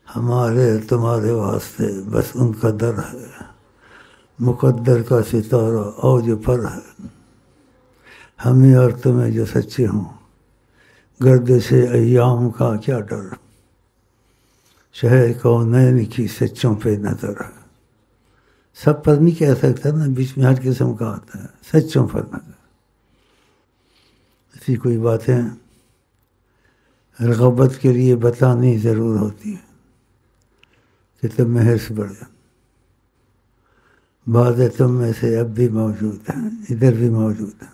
ہمارے تمہارے واسطے بس ان کا در ہے، مقدر کا ستارہ اوج پر ہے، ہمیں اور تمہیں جو سچے ہوں، گردش ایام کا کیا ڈر، شہر کونین کی سچوں پہ نظر ہے۔ سب پر نہیں کہہ سکتا نا، بیچ میں ہر قسم کا آتا ہے، سچوں پر نظر۔ ایسی کوئی باتیں رغبت کے لیے بتانی ضرور ہوتی ہے کہ تم میں حرص بڑھ جائے۔ بعض تم میں سے اب بھی موجود ہیں، ادھر بھی موجود ہیں۔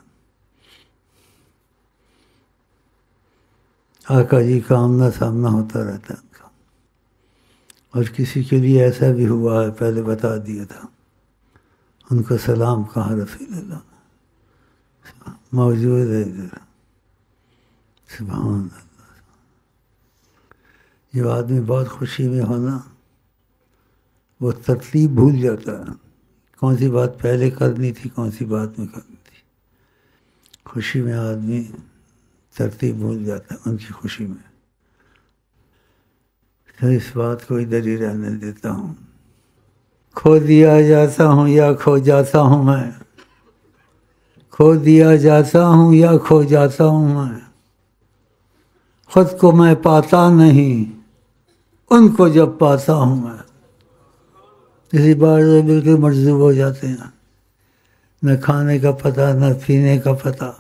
آقا جی کا آمنا سامنا ہوتا رہتا ہے ان کا، اور کسی کے لیے ایسا بھی ہوا ہے، پہلے بتا دیا تھا، ان کو سلام کہا رسول اللہ موجود ہے ادھر۔ سبحان اللہ۔ جو آدمی بہت خوشی میں ہونا، وہ ترتیب بھول جاتا ہے، کون سی بات پہلے کرنی تھی، کون سی بات میں کرنی تھی۔ خوشی میں آدمی ترتیب بھول جاتا ہے ان کی خوشی میں۔ تو اس بات کو ادھر ہی رہنے دیتا ہوں۔ کھو دیا جاتا ہوں یا کھو جاتا ہوں میں، کھو دیا جاتا ہوں یا کھو جاتا ہوں میں، خود کو میں پاتا نہیں، ان کو جب پاتا ہوں میں۔ کسی بار بالکل مجذوب ہو جاتے ہیں، نہ کھانے کا پتہ نہ پینے کا پتہ،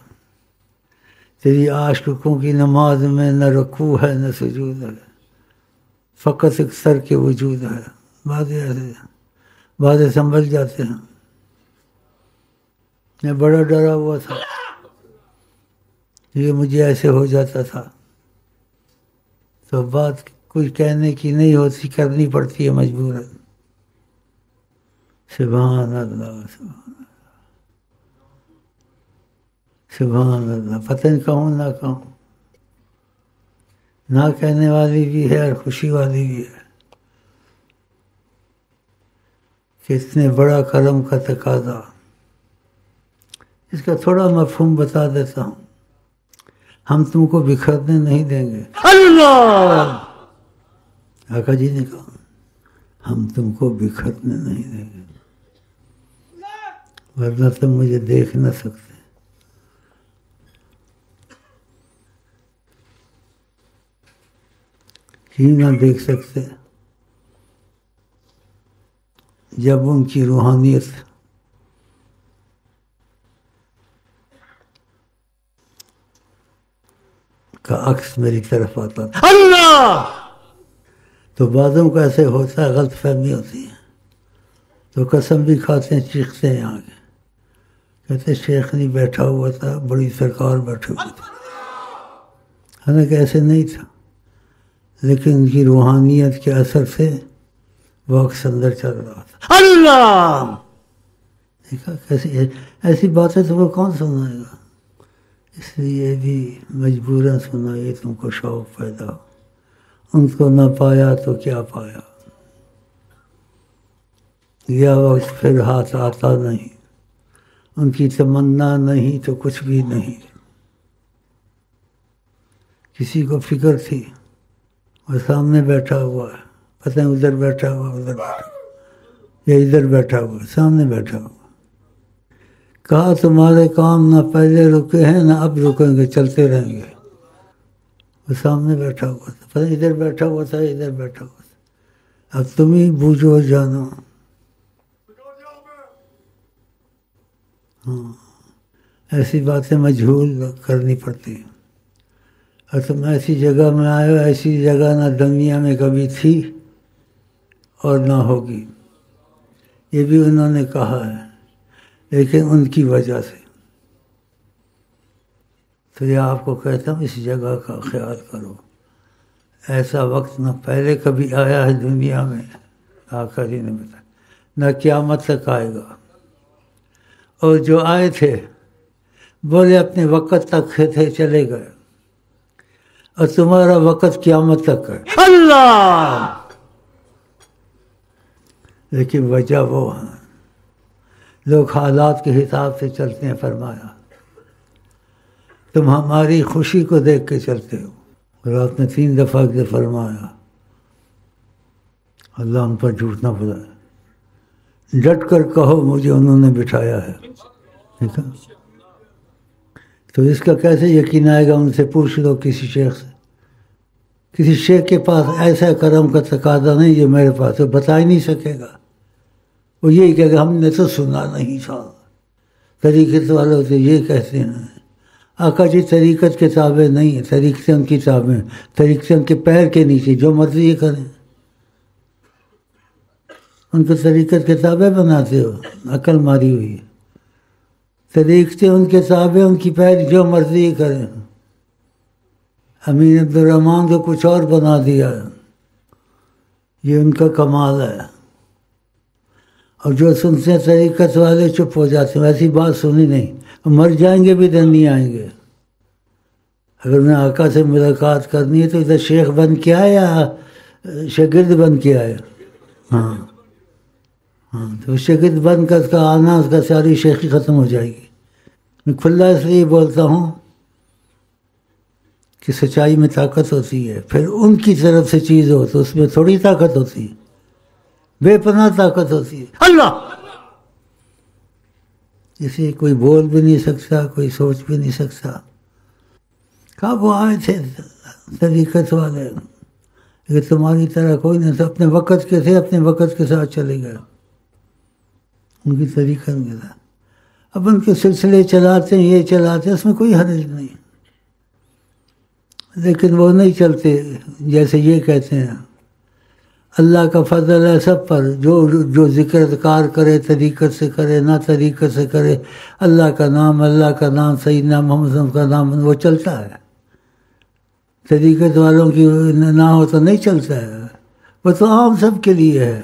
تیری عاشقوں کی نماز میں نہ رکوع ہے نہ سجود ہے، فقط ایک سر کے وجود ہے۔ باتیں سنبھل جاتے ہیں۔ میں بڑا ڈرا ہوا تھا، یہ مجھے ایسے ہو جاتا تھا، تو بات کچھ کہنے کی نہیں ہوتی، کرنی پڑتی ہے مجبوراً۔ سبحان اللہ، سبحان اللہ۔ پتہ نہیں کہوں نہ کہوں، نہ کہنے والی بھی ہے اور خوشی والی بھی ہے کہ اتنے بڑا کرم کا تقاضا۔ اس کا تھوڑا مفہوم بتا دیتا ہوں۔ ہم تم کو بکھرنے نہیں دیں گے، اللہ آقا جی نے کہا، ہم تم کو بکھرنے نہیں دیں گے، ورنہ تم مجھے دیکھ نہ سکتے۔ کیوں نہ دیکھ سکتے؟ جب ان کی روحانیت کا عکس میری طرف آتا تھا، اللہ، تو بعضوں کا ایسے ہوتا ہے، غلط فہمی ہوتی ہے، تو قسم بھی کھاتے ہیں، چیختے ہیں آگے، کہتے شیخ نہیں بیٹھا ہوا تھا، بڑی سرکار بیٹھے ہوئے تھے، حالانکہ ایسے نہیں تھا، لیکن ان کی روحانیت کے اثر سے وہ عکس اندر چل رہا تھا۔ اللہ، دیکھا کیسی ایسی باتیں تم کو کون سنائے گا؟ اس لیے بھی مجبوراً سنائیے، تم کو شوق پیدا ہو۔ ان کو نہ پایا تو کیا پایا، یہ وقت پھر ہاتھ آتا نہیں، ان کی تمنا نہیں تو کچھ بھی نہیں۔ کسی کو فکر تھی، وہ سامنے بیٹھا ہوا ہے، پتہ نہیں ادھر بیٹھا ہوا، ادھر بیٹھا ہوا، یا ادھر بیٹھا ہوا، سامنے بیٹھا ہوا، کہا تمہارے کام نہ پہلے رکے ہیں نہ اب رکیں گے، چلتے رہیں گے۔ وہ سامنے بیٹھا ہوا تھا، پتہ نہیں ادھر بیٹھا ہوا تھا، ادھر بیٹھا ہوا تھا، اب تم ہی بوجھو جانو۔ ہاں، ایسی باتیں مجہول کرنی پڑتی ہیں، اور تم ایسی جگہ میں آئے ہو، ایسی جگہ نہ دنیا میں کبھی تھی اور نہ ہوگی، یہ بھی انہوں نے کہا ہے، لیکن ان کی وجہ سے۔ تو یہ آپ کو کہتا ہوں، اس جگہ کا خیال کرو، ایسا وقت نہ پہلے کبھی آیا ہے دنیا میں، آقا جی نے بتایا، نہ قیامت تک آئے گا، اور جو آئے تھے بولے اپنے وقت تک تھے، چلے گئے، اور تمہارا وقت قیامت تک ہے، اللہ۔ لیکن وجہ وہ ہے، لوگ حالات کے حساب سے چلتے ہیں، فرمایا تم ہماری خوشی کو دیکھ کے چلتے ہو، اور آپ نے 3 دفعہ کے فرمایا اللہ ان پر جھوٹ نہ بتائے، ڈٹ کر کہو مجھے انہوں نے بٹھایا ہے، ٹھیک ہے؟ تو اس کا کیسے یقین آئے گا؟ ان سے پوچھ لو کسی شیخ سے، کسی شیخ کے پاس ایسا کرم کا تقاضا نہیں جو میرے پاس، وہ بتا ہی نہیں سکے گا، وہ یہی کہے گا ہم نے تو سنا نہیں تھا، طریقت والوں سے یہ کہتے ہیں۔ آقا جی طریقت کتابیں نہیں ہیں، طریقتیں ان کی کتابیں، طریقتیں ان کے پیر کے نیچے، جو مرضی یہ کریں، ان کو طریقت کتابیں بناتے ہو، عقل ماری ہوئی ہے، طریقتیں ان کے کتابیں، ان کی پیر جو مرضی یہ کریں۔ امین عبدالرحمن کو کچھ اور بنا دیا، یہ ان کا کمال ہے۔ اور جو سنتے ہیں طریقت والے چپ ہو جاتے ہیں، ایسی بات سنی نہیں، مر جائیں گے بھی دن نہیں آئیں گے۔ اگر انہیں آقا سے ملاقات کرنی ہے تو ادھر شیخ بن کے آئے یا شاگرد بن کے آئے؟ ہاں ہاں، تو شاگرد بن کر اس کا آنا، اس کا ساری شیخی ختم ہو جائے گی۔ میں کھلا اس لیے بولتا ہوں کہ سچائی میں طاقت ہوتی ہے، پھر ان کی طرف سے چیز ہو تو اس میں تھوڑی طاقت ہوتی ہے، بے پناہ طاقت ہوتی ہے۔ اللہ اسے کوئی بول بھی نہیں سکتا، کوئی سوچ بھی نہیں سکتا۔ کہا وہ آئے تھے طریقت والے، اگر تمہاری طرح کوئی نہیں تھا، اپنے وقت کے تھے، اپنے وقت کے ساتھ چلے گئے، ان کی طریقت کے ساتھ۔ اب ان کے سلسلے چلاتے ہیں، یہ چلاتے ہیں، اس میں کوئی حرج نہیں، لیکن وہ نہیں چلتے جیسے یہ کہتے ہیں۔ اللہ کا فضل ہے سب پر، جو ذکر اذکار کرے طریقت سے کرے، نہ طریقت سے کرے، اللہ کا نام سیدنا محمد صلی اللہ علیہ وسلم کا نام وہ چلتا ہے۔ طریقت والوں کی نہ ہو تو نہیں چلتا ہے، وہ تو عام سب کے لیے ہے۔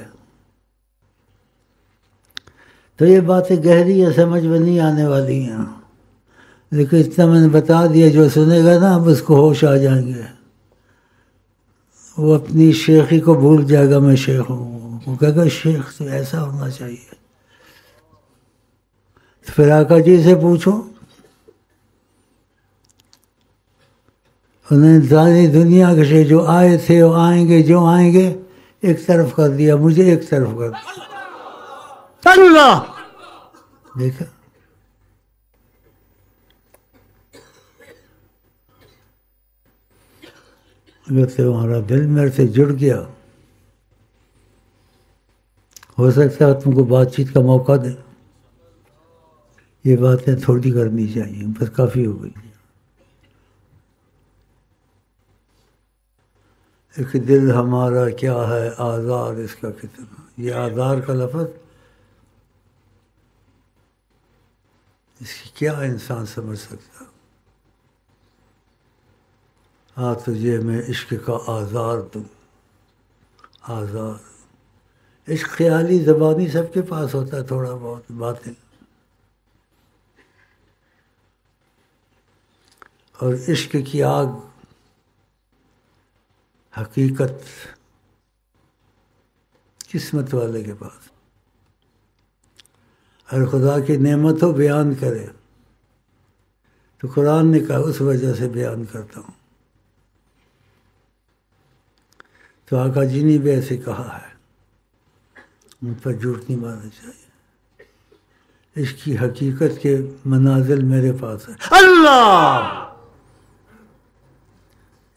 تو یہ باتیں گہری ہیں، سمجھ میں نہیں آنے والی ہیں، لیکن اتنا میں نے بتا دیا، جو سنے گا نا اب اس کو ہوش آ جائیں گے، وہ اپنی شیخی کو بھول جائے گا، میں شیخ ہوں، وہ کہے گا شیخ تو ایسا ہونا چاہیے۔ تو پھر آقا جی سے پوچھو، انہوں نے ساری دنیا کے جو آئے تھے، وہ آئیں گے، جو آئیں گے، ایک طرف کر دیا، مجھے ایک طرف کر دیا۔ اللہ دیکھا، اگر تمہارا دل میرے سے جڑ گیا، ہو سکتا ہے تم کو بات چیت کا موقع دے۔ یہ باتیں تھوڑی کرنی چاہیے، بس کافی ہو گئی۔ ایک دل ہمارا کیا ہے آزار اس کا کتنا، یہ آزار کا لفظ، اس کی کیا انسان سمجھ سکتا؟ تجھے میں عشق کا آزار دوں، آزار، عشق خیالی زبانی سب کے پاس ہوتا ہے، تھوڑا بہت باتیں، اور عشق کی آگ حقیقت قسمت والے کے پاس۔ اور خدا کی نعمت ہو بیان کرے تو قرآن نے کہا اس وجہ سے بیان کرتا ہوں۔ تو آقا جی نے بھی ایسے کہا ہے، ان پر جھوٹ نہیں مارنا چاہیے۔ اس کی حقیقت کے منازل میرے پاس ہے۔ اللہ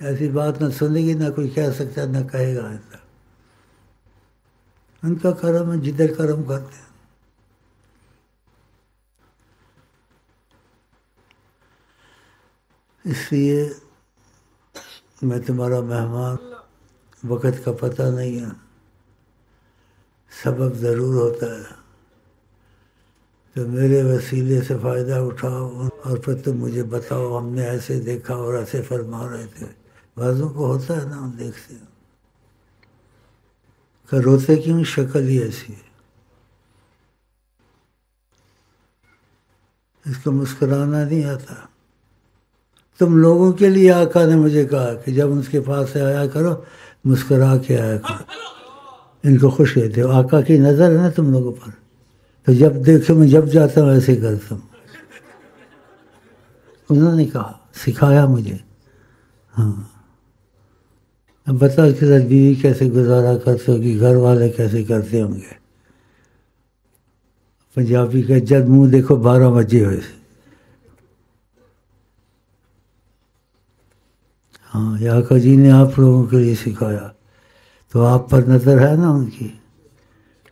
ایسی بات نہ سنے گی، نہ کوئی کہہ سکتا، نہ کہے گا ایسا۔ ان کا کرم ہے، جدھر کرم کرتے ہیں۔ اس لیے میں تمہارا مہمان، وقت کا پتہ نہیں ہے، سبب ضرور ہوتا ہے، تو میرے وسیلے سے فائدہ اٹھاؤ، اور پھر تم مجھے بتاؤ ہم نے ایسے دیکھا اور ایسے فرما رہے تھے۔ بعضوں کو ہوتا ہے نا، ہم دیکھتے ہیں کہ روتے کیوں، شکل ہی ایسی ہے، اس کو مسکرانا نہیں آتا۔ تم لوگوں کے لیے آقا نے مجھے کہا کہ جب ان کے پاس سے آیا کرو مسکرا کے آیا کرو، ان کو خوش رہتے ہو۔ آقا کی نظر ہے نا تم لوگوں پر، تو جب دیکھو میں جب جاتا ہوں ایسے کرتا ہوں۔ انہوں نے کہا، سکھایا مجھے۔ ہاں اب بتا اس کے ساتھ بیوی کیسے گزارا کرتے ہوگی، گھر والے کیسے کرتے ہوں گے؟ پنجابی کا جد منہ دیکھو 12 بجے ہوئے سے. ہاں، آقا جی نے آپ لوگوں کے لیے سکھایا تو آپ پر نظر ہے نا ان کی.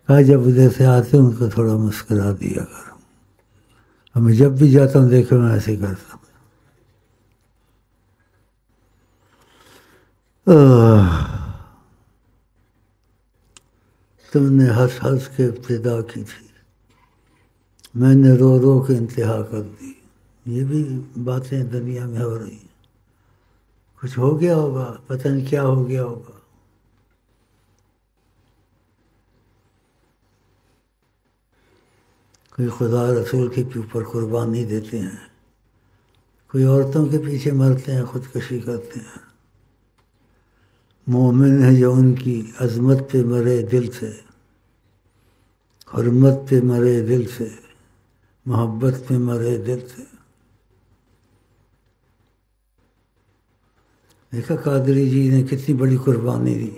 کہا جب ادھر سے آتے ان کو تھوڑا مسکرا دیا کرو. اور میں جب بھی جاتا ہوں دیکھو میں ایسے کرتا ہوں. تم نے ہنس ہنس کے ابتدا کی تھی، میں نے رو رو کے انتہا کر دی. یہ بھی باتیں دنیا میں ہو رہی ہیں. کچھ ہو گیا ہوگا، پتہ نہیں کیا ہو گیا ہوگا. کوئی خدا رسول کے اوپر قربانی دیتے ہیں، کوئی عورتوں کے پیچھے مرتے ہیں، خودکشی کرتے ہیں. مومن ہے جو ان کی عظمت پہ مرے دل سے، حرمت پہ مرے دل سے، محبت پہ مرے دل سے. دیکھا قادری جی نے کتنی بڑی قربانی دی.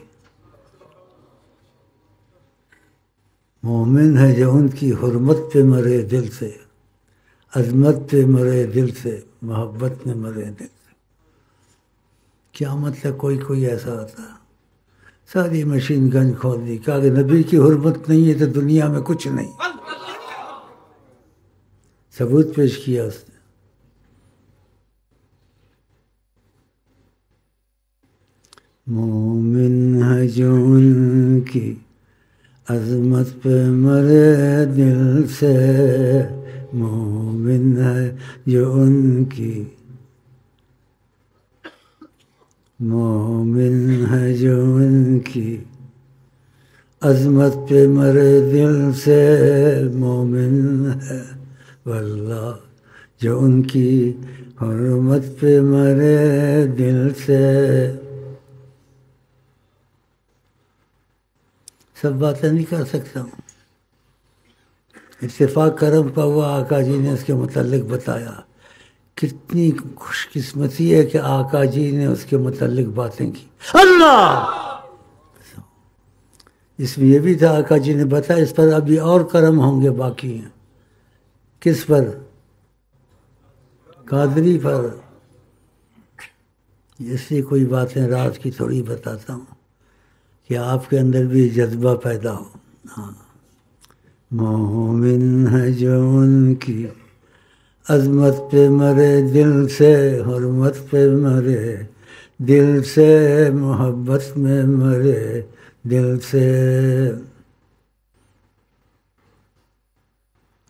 مومن ہے جو ان کی حرمت پہ مرے دل سے، عظمت پہ مرے دل سے، محبت میں مرے دل سے. کیا مطلب؟ کوئی ایسا ہوتا ہے. ساری مشین گن کھول دی، کہا کہ نبی کی حرمت نہیں ہے تو دنیا میں کچھ نہیں. ثبوت پیش کیا اس نے. مومن ہے جو ان کی عظمت پہ مرے دل سے، مومن ہے جو ان کی، مومن ہے جو ان کی عظمت پہ مرے دل سے، مومن ہے واللہ جو ان کی حرمت پہ مرے دل سے. سب باتیں نہیں کر سکتا ہوں. اتفاق کرم کا ہوا، آقا جی نے اس کے متعلق بتایا. کتنی خوش قسمتی ہے کہ آقا جی نے اس کے متعلق باتیں کی. اللہ! اس میں یہ بھی تھا آقا جی نے بتایا اس پر ابھی اور کرم ہوں گے باقی ہیں. کس پر؟ قادری پر. اس لیے کوئی باتیں رات کی تھوڑی بتاتا ہوں کہ آپ کے اندر بھی جذبہ پیدا ہو. ہاں، مومن ہے جو ان کی عظمت پہ مرے دل سے، حرمت پہ مرے دل سے، محبت میں مرے دل سے.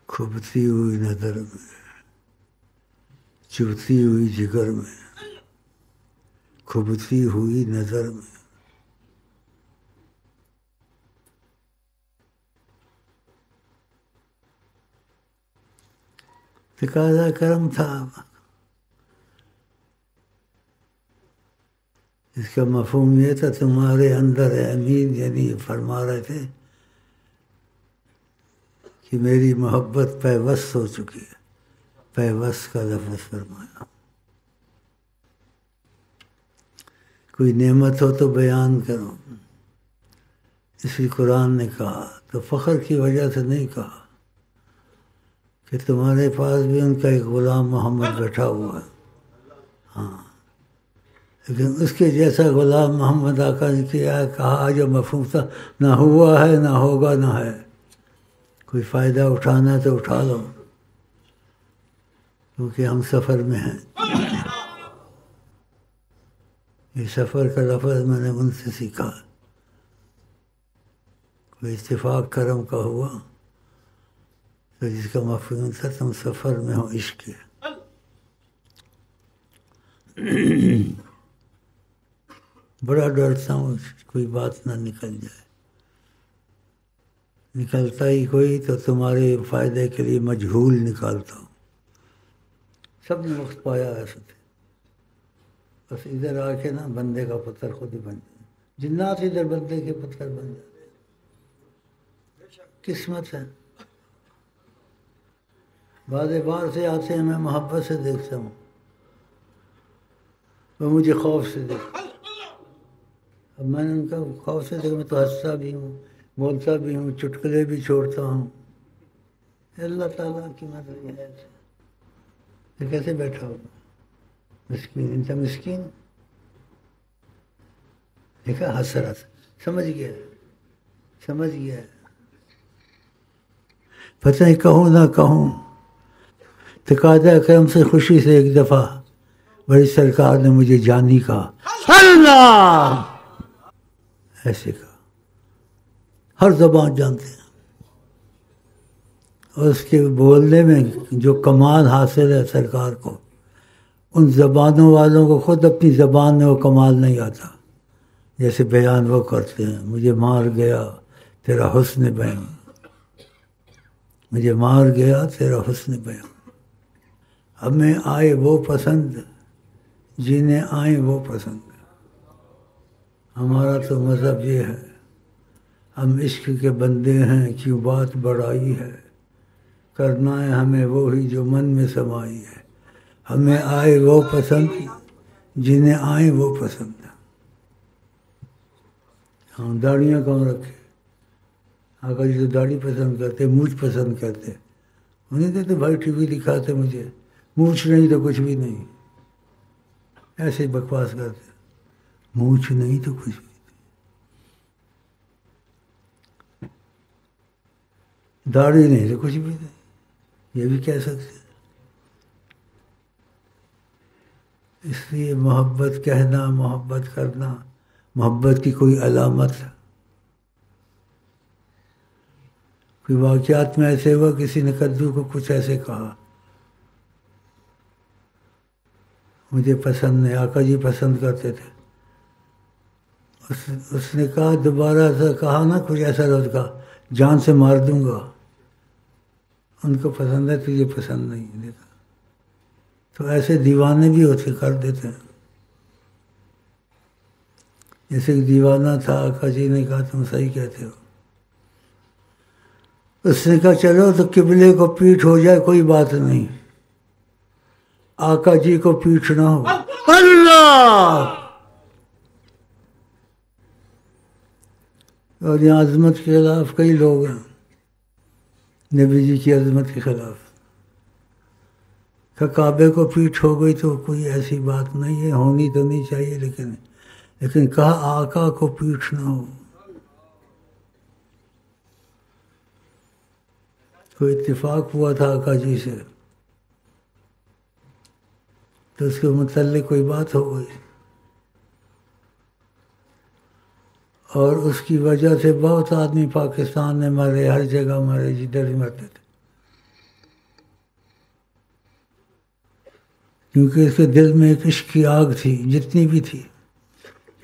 کھبتی ہوئی نظر میں، چبھتی ہوئی جگر میں، کھبتی ہوئی نظر میں. تقاضا کرم تھا. اس کا مفہوم یہ تھا تمہارے اندر امین، یعنی فرما رہے تھے کہ میری محبت پیوست ہو چکی ہے. پیوست کا لفظ فرمایا. کوئی نعمت ہو تو بیان کرو. اسی قرآن نے کہا تو فخر کی وجہ سے نہیں کہا کہ تمہارے پاس بھی ان کا ایک غلام محمد بیٹھا ہوا ہے. ہاں، لیکن اس کے جیسا غلام محمد آقا نے کیا کہا جو مفہوم تھا، نہ ہوا ہے نہ ہوگا نہ ہے. کوئی فائدہ اٹھانا ہے تو اٹھا لو، کیونکہ ہم سفر میں ہیں. یہ سفر کا لفظ میں نے ان سے سیکھا. کوئی اتفاق کرم کا ہوا تو جس کا مفہوم تھا تم سفر میں ہو عشق کے. بڑا ڈرتا ہوں کوئی بات نہ نکل جائے. نکلتا ہی کوئی تو تمہارے فائدے کے لیے مجہول نکالتا ہوں. سب نے وقت پایا ایسے تھے. بس ادھر آ کے نا بندے کا پتھر خود ہی بن جائے. جنات ادھر بندے کے پتھر بن جاتے. قسمت ہے. بعد بار سے آتے ہیں، میں محبت سے دیکھتا ہوں، وہ مجھے خوف سے دیکھتا. اب میں نے ان کا خوف سے دیکھا، میں تو ہنستا بھی ہوں، بولتا بھی ہوں، چٹکلے بھی چھوڑتا ہوں. اللہ تعالیٰ کی مدد ہے. یہ کیسے بیٹھا ہوگا مسکین، انت مسکین. دیکھا حسرت، سمجھ گیا، سمجھ گیا. پتہ نہیں کہوں نہ کہوں. تقاضا کرم سے خوشی سے ایک دفعہ بڑی سرکار نے مجھے جانی کہا، اللہ ایسے کہا. ہر زبان جانتے ہیں، اور اس کے بولنے میں جو کمال حاصل ہے سرکار کو، ان زبانوں والوں کو خود اپنی زبان میں وہ کمال نہیں آتا. جیسے بیان وہ کرتے ہیں، مجھے مار گیا تیرا حسن بیان، مجھے مار گیا تیرا حسن بیان. ہمیں آئے وہ پسند جنہیں آئیں وہ پسند. ہمارا تو مذہب یہ ہے، ہم عشق کے بندے ہیں، کیوں بات بڑائی ہے، کرنا ہے ہمیں وہی جو من میں سمائی ہے. ہمیں آئے وہ پسند جنہیں آئیں وہ پسند. ہم داڑیاں کون رکھے؟ آقا جی تو داڑھی پسند کرتے، مونچھ پسند کرتے. انہیں تو بھائی ٹی وی دکھاتے مجھے، مونچھ نہیں تو کچھ بھی نہیں. ایسے بکواس کرتے، مونچھ نہیں تو کچھ بھی. داڑھی نہیں تو کچھ بھی نہیں، یہ بھی کہہ سکتے. اس لیے محبت کہنا، محبت کرنا، محبت کی کوئی علامت ہے. کوئی واقعات میں ایسے ہوا، کسی نے کدو کو کچھ ایسے کہا، مجھے پسند نہیں. آقا جی پسند کرتے تھے. اس نے کہا دوبارہ ایسا کہا نا، کچھ ایسا لفظ کہا، جان سے مار دوں گا. ان کو پسند ہے تو یہ پسند نہیں. دیکھا تو ایسے دیوانے بھی ہوتے، کر دیتے ہیں. جیسے کہ دیوانہ تھا، آقا جی نے کہا تم صحیح کہتے ہو. اس نے کہا چلو تو قبلے کو پیٹھ ہو جائے کوئی بات نہیں، آقا جی کو پیٹھ نہ ہو. اللہ. اور یہاں عظمت کے خلاف کئی لوگ ہیں، نبی جی کی عظمت کے خلاف. کہ کعبے کو پیٹھ ہو گئی تو کوئی ایسی بات نہیں ہے، ہونی تو نہیں چاہیے، لیکن کہا آقا کو پیٹھ نہ ہو. کوئی اتفاق ہوا تھا آقا جی سے، تو اس کے متعلق کوئی بات ہو گئی، اور اس کی وجہ سے بہت آدمی پاکستان میں مرے، ہر جگہ مرے، جدھر ہی مرتے تھے. کیونکہ اس کے دل میں ایک عشق کی آگ تھی، جتنی بھی تھی،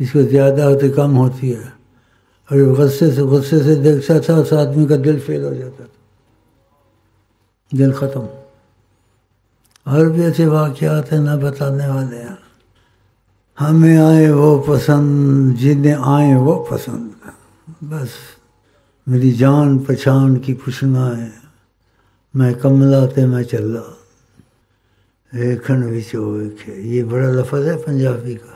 اس کو زیادہ ہوتی کم ہوتی ہے. اور غصے سے دیکھتا تھا، اس آدمی کا دل فیل ہو جاتا تھا، دل ختم. اور بھی ایسے واقعات ہیں نہ بتانے والے ہیں. ہمیں آئے وہ پسند جنہیں آئیں وہ پسند. بس میری جان پہچان کی پوچھنا ہے، میں کملا تے میں چلا ویکھن وچوں ویکھے. یہ بڑا لفظ ہے پنجابی کا،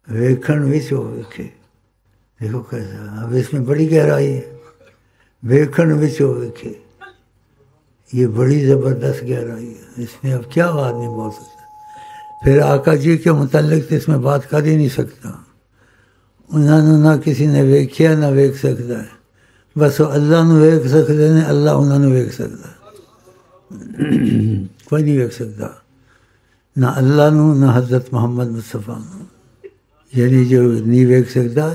ویکھن وچوں ویکھے. دیکھو کیسا، اب اس میں بڑی گہرائی ہے. ویکھن وچوں ویکھے، یہ بڑی زبردست گہرائی ہے. اس میں اب کیا آدمی بول سکتا ہے؟ پھر آقا جی کے متعلق تو اس میں بات کر ہی نہیں سکتا. انہوں نے نہ کسی نے ویکھیا نہ ویکھ سکتا ہے. بس وہ اللہ نو ویکھ سکتے ہیں، اللہ انہوں نے ویکھ سکتا ہے. کوئی نہیں ویکھ سکتا، نہ اللہ نو نہ حضرت محمد مصطفیٰ نو. یعنی جو نہیں ویکھ سکتا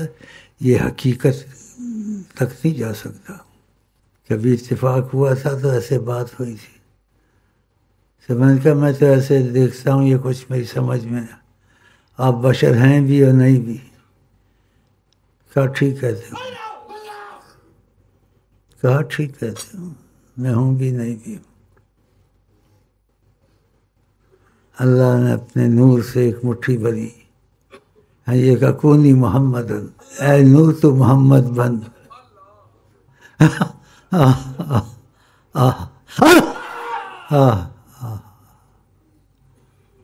یہ حقیقت تک نہیں جا سکتا. کبھی اتفاق ہوا تھا تو ایسے بات ہوئی تھی. سمجھ کر میں تو ایسے دیکھتا ہوں، یہ کچھ میری سمجھ میں ہے. آپ بشر ہیں بھی اور نہیں بھی. کہا ٹھیک کہتے ہوں، کہا ٹھیک کہتے ہوں، میں ہوں بھی نہیں بھی. اللہ نے اپنے نور سے ایک مٹھی بھری. یہ کہا کونی محمد، اے نور تو محمد بن.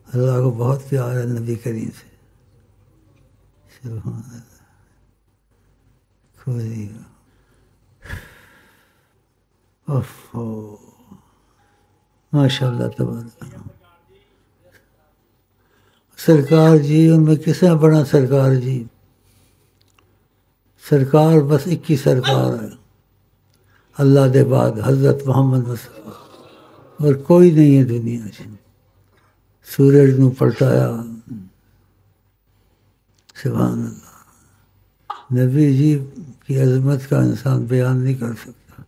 اللہ کو بہت پیار ہے نبی کریم سے. سبحان اللہ، کوئی ماشاء اللہ تبارک سرکار جی، ان میں کس نے پڑھا سرکار جی؟ سرکار بس ایک ہی سرکار ہے اللہ دے بعد، حضرت محمد مصطفیٰ، اور کوئی نہیں ہے دنیا سے۔ سورج نو پلٹایا، سبحان اللہ، نبی جی کی عظمت کا انسان بیان نہیں کر سکتا۔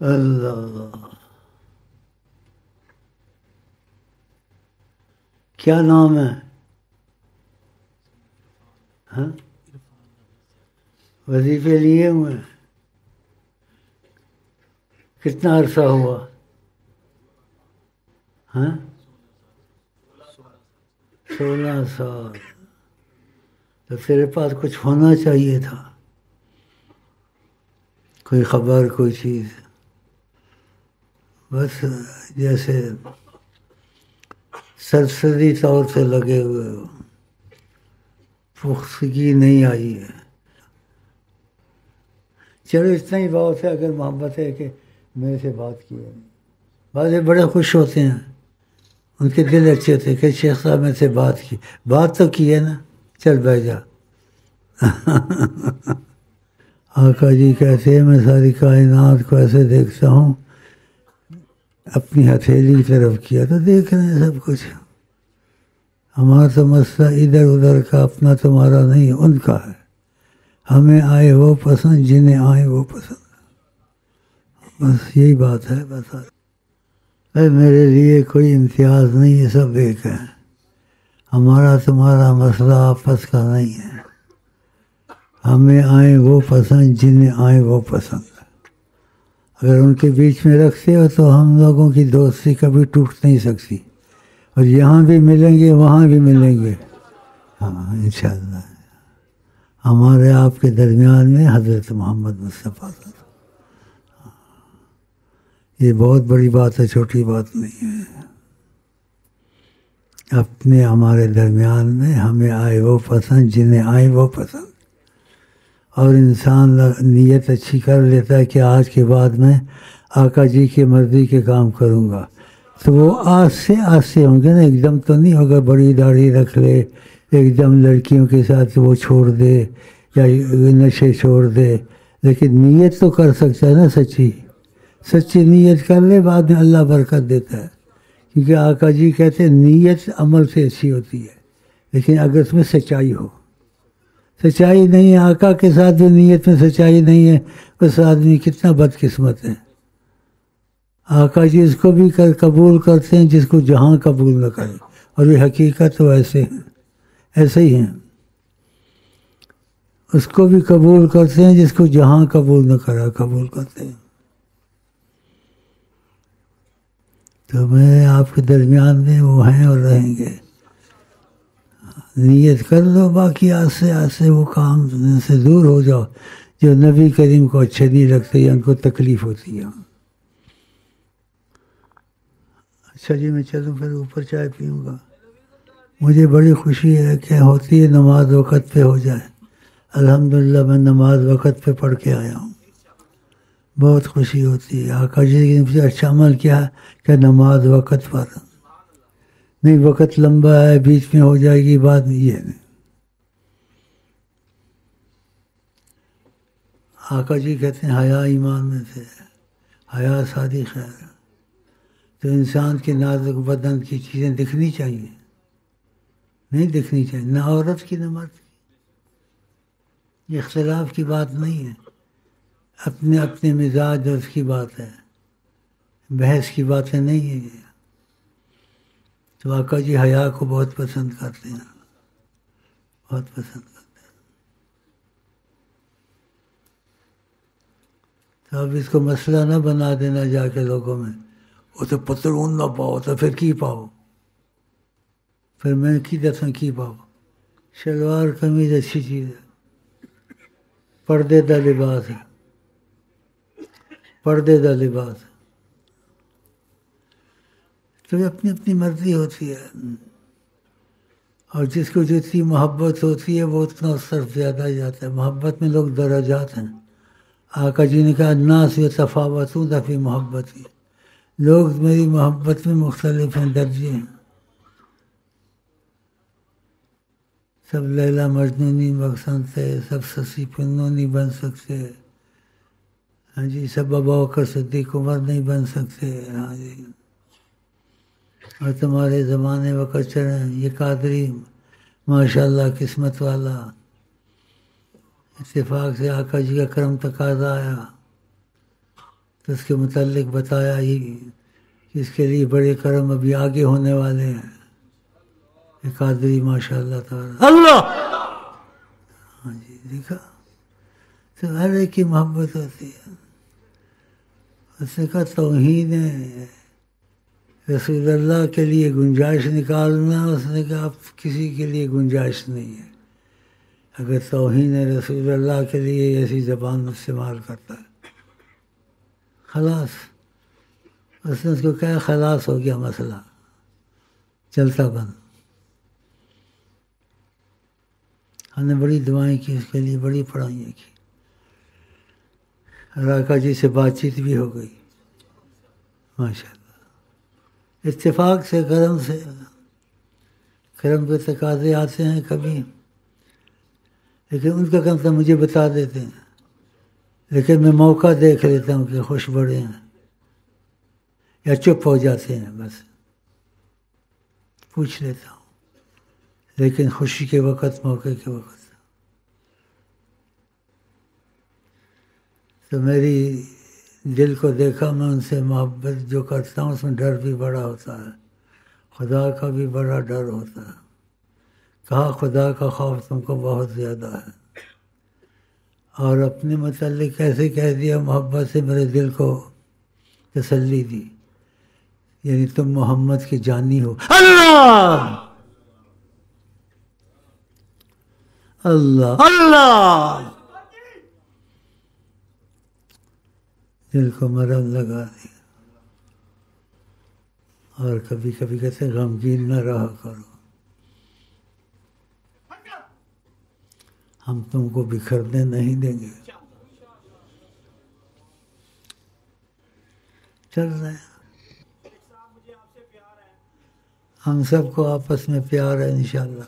اللہ، کیا نام ہے؟ ہاں، وظیفے لیے ہوئے؟ کتنا عرصہ ہوا؟ ہاں، 16 سال۔ تو تیرے پاس کچھ ہونا چاہیے تھا، کوئی خبر، کوئی چیز۔ بس جیسے سرسری طور سے لگے ہوئے ہو، پختگی نہیں آئی ہے۔ چلو اتنا ہی بہت ہے، اگر محبت ہے کہ میرے سے بات کی ہے۔ بعض بڑے خوش ہوتے ہیں، ان کے دل اچھے تھے کہ شیخ صاحب میں سے بات کی، بات تو کی ہے نا، چل بیٹھ جا۔ آقا جی کہتے ہیں میں ساری کائنات کو ایسے دیکھتا ہوں، اپنی ہتھیلی کی طرف کیا تو دیکھ رہے ہیں سب کچھ۔ ہمارا تو مسئلہ ادھر ادھر کا اپنا تمہارا نہیں، ان کا ہے۔ ہمیں آئے وہ پسند، جنہیں آئے وہ پسند، بس یہی بات ہے۔ بس میرے لیے کوئی امتیاز نہیں ہے، سب ایک ہے۔ ہمارا تمہارا مسئلہ آپس کا نہیں ہے۔ ہمیں آئے وہ پسند، جنہیں آئے وہ پسند۔ اگر ان کے بیچ میں رکھتے ہو تو ہم لوگوں کی دوستی کبھی ٹوٹ نہیں سکتی، اور یہاں بھی ملیں گے، وہاں بھی ملیں گے۔ ہاں انشاءاللہ۔ ہمارے آپ کے درمیان میں حضرت محمد مصطفیٰ، یہ بہت بڑی بات ہے، چھوٹی بات نہیں ہے۔ اپنے ہمارے درمیان میں ہمیں آئے وہ پسند، جنہیں آئے وہ پسند۔ اور انسان نیت اچھی کر لیتا ہے کہ آج کے بعد میں آقا جی کی مرضی کے کام کروں گا، تو وہ آستے آستے ہوں گے نا، ایک دم تو نہیں ہوگا بڑی داڑھی رکھ لے، ایک دم لڑکیوں کے ساتھ وہ چھوڑ دے یا نشے چھوڑ دے، لیکن نیت تو کر سکتا ہے نا، سچی نیت کر لے، بعد میں اللہ برکت دیتا ہے۔ کیونکہ آقا جی کہتے ہیں نیت عمل سے اچھی ہوتی ہے، لیکن اگر اس میں سچائی ہو۔ سچائی نہیں ہے، آقا کے ساتھ بھی نیت میں سچائی نہیں ہے، اس آدمی کتنا بدقسمت ہے۔ آقا جی اس کو بھی قبول کرتے ہیں جس کو جہاں قبول نہ کرے، اور یہ حقیقت تو ایسے ہی ہیں۔ اس کو بھی قبول کرتے ہیں جس کو جہاں قبول نہ کرا، قبول کرتے ہیں۔ تو میں آپ کے درمیان میں وہ ہیں اور رہیں گے۔ نیت کر لو، باقی آستے آستے وہ کام سے دور ہو جاؤ جو نبی کریم کو اچھے نہیں لگتے یا ان کو تکلیف ہوتی ہے۔ اچھا جی، میں چلوں پھر اوپر چائے پیوں گا۔ مجھے بڑی خوشی ہے کہ ہوتی ہے نماز وقت پہ ہو جائے۔ الحمدللہ میں نماز وقت پہ پڑھ کے آیا ہوں، بہت خوشی ہوتی ہے۔ آقا جی نے مجھے اچھا عمل کیا کہ نماز وقت پر، نہیں وقت لمبا ہے بیچ میں ہو جائے گی بات، یہ نہیں۔ آقا جی کہتے ہیں حیا ایمان میں سے، حیا ساری خیر ہے۔ تو انسان کے نازک بدن کی چیزیں دکھنی چاہیے، نہیں دکھنی چاہیے، نہ عورت کی نہ مرد کی۔ یہ اختلاف کی بات نہیں ہے، اپنے اپنے مزاج اور اس کی بات ہے، بحث کی باتیں نہیں ہیں یہ۔ تو آقا جی حیا کو بہت پسند کرتے ہیں، بہت پسند کرتے ہیں۔ تو اب اس کو مسئلہ نہ بنا دینا جا کے لوگوں میں، وہ تو پتلون نہ پاؤ تو پھر کی پاؤ، پھر میں کی دسوں کی پاؤ۔ شلوار قمیض اچھی چیز ہے، پردے دا لباس ہے، پردے دا لباس ہے۔ تو اپنی اپنی مرضی ہوتی ہے۔ اور جس کو جتنی محبت ہوتی ہے وہ اتنا اس طرف زیادہ جاتا ہے. محبت میں لوگ درجات ہیں. آقا جی نے کہا الناس یتفاوتون فی محبتی، لوگ میری محبت میں مختلف ہیں، درجے ہیں. سب لیلا مجنوں نہیں بن سکتے، سب سسی پنوں نہیں بن سکتے. ہاں جی، سب ابو بکر صدیق عمر نہیں بن سکتے. ہاں جی، اور تمہارے زمانے وقت چلے یہ قادری ماشاءاللہ قسمت والا. اتفاق سے آقا جی کا کرم تقاضا آیا تو اس کے متعلق بتایا ہی کہ اس کے لیے بڑے کرم ابھی آگے ہونے والے ہیں. یہ قادری ماشاءاللہ تعالی اللہ. ہاں جی، دیکھا تو ہر ایک کی محبت ہوتی ہے. اس نے کہا توہین رسول اللہ کے لیے گنجائش نکالنا، اس نے کہا اب کسی کے لیے گنجائش نہیں ہے. اگر توہین رسول اللہ کے لیے ایسی زبان استعمال کرتا ہے خلاص. اس نے اس کو کہا خلاص ہو گیا مسئلہ، چلتا بند. ہم نے بڑی دعائیں کی اس کے لیے، بڑی پڑھائیاں کی. راکا جی سے بات چیت بھی ہو گئی ماشاءاللہ. اتفاق سے کرم کے تقاضے آتے ہیں کبھی، لیکن ان کا کم تو مجھے بتا دیتے ہیں. لیکن میں موقع دیکھ لیتا ہوں کہ خوش بڑے ہیں یا چپ ہو جاتے ہیں، بس پوچھ لیتا ہوں. لیکن خوشی کے وقت، موقع کے وقت تو میری دل کو دیکھا، میں ان سے محبت جو کرتا ہوں اس میں ڈر بھی بڑا ہوتا ہے، خدا کا بھی بڑا ڈر ہوتا ہے. کہا خدا کا خوف تم کو بہت زیادہ ہے. اور اپنے متعلق کیسے کہہ دیا، محبت سے میرے دل کو تسلی دی، یعنی تم محمد کی جانی ہو. اللہ اللہ اللہ، دل کو مرہم لگا دی. اور کبھی کبھی کہتے غمگین نہ رہا کرو، ہم تم کو بکھرنے نہیں دیں گے. چل رہے ہیں، ہم سب کو آپس میں پیار ہے انشاءاللہ.